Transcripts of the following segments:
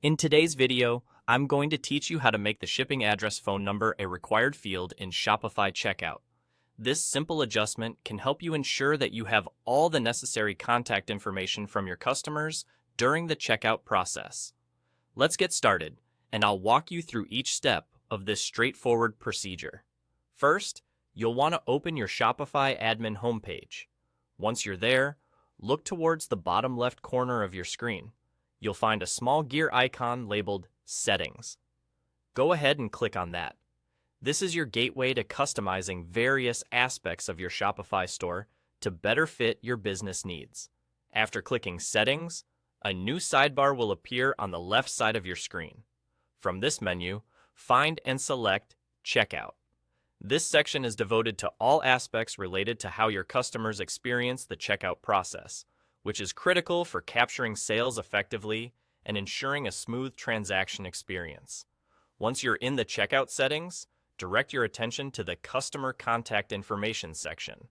In today's video, I'm going to teach you how to make the shipping address phone number a required field in Shopify checkout. This simple adjustment can help you ensure that you have all the necessary contact information from your customers during the checkout process. Let's get started, and I'll walk you through each step of this straightforward procedure. First, you'll want to open your Shopify admin homepage. Once you're there, look towards the bottom left corner of your screen. You'll find a small gear icon labeled Settings. Go ahead and click on that. This is your gateway to customizing various aspects of your Shopify store to better fit your business needs. After clicking Settings, a new sidebar will appear on the left side of your screen. From this menu, find and select Checkout. This section is devoted to all aspects related to how your customers experience the checkout process, which is critical for capturing sales effectively and ensuring a smooth transaction experience. Once you're in the checkout settings, direct your attention to the Customer Contact Information section.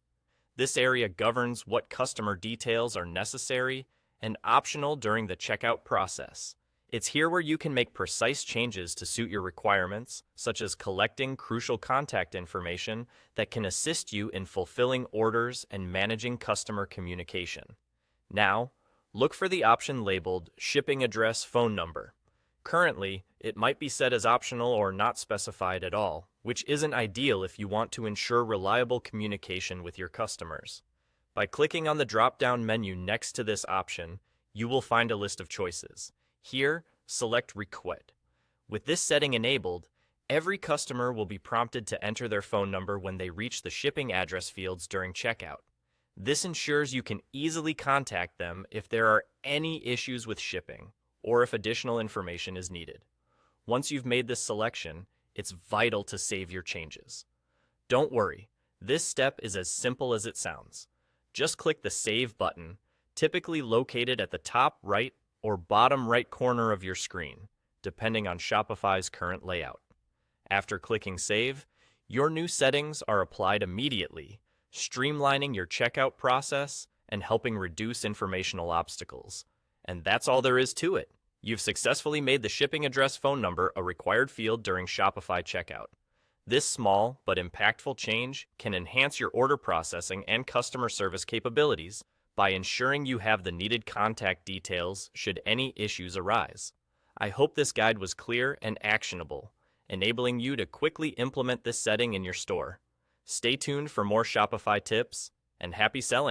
This area governs what customer details are necessary and optional during the checkout process. It's here where you can make precise changes to suit your requirements, such as collecting crucial contact information that can assist you in fulfilling orders and managing customer communication. Now, look for the option labeled Shipping Address Phone Number. Currently, it might be set as optional or not specified at all, which isn't ideal if you want to ensure reliable communication with your customers. By clicking on the drop-down menu next to this option, you will find a list of choices. Here, select Request. With this setting enabled, every customer will be prompted to enter their phone number when they reach the shipping address fields during checkout. This ensures you can easily contact them if there are any issues with shipping or if additional information is needed. Once you've made this selection, it's vital to save your changes. Don't worry, this step is as simple as it sounds. Just click the Save button, typically located at the top right or bottom right corner of your screen, depending on Shopify's current layout. After clicking Save, your new settings are applied immediately, streamlining your checkout process and helping reduce informational obstacles. And that's all there is to it. You've successfully made the shipping address phone number a required field during Shopify checkout. This small but impactful change can enhance your order processing and customer service capabilities by ensuring you have the needed contact details should any issues arise. I hope this guide was clear and actionable, enabling you to quickly implement this setting in your store. Stay tuned for more Shopify tips, and happy selling!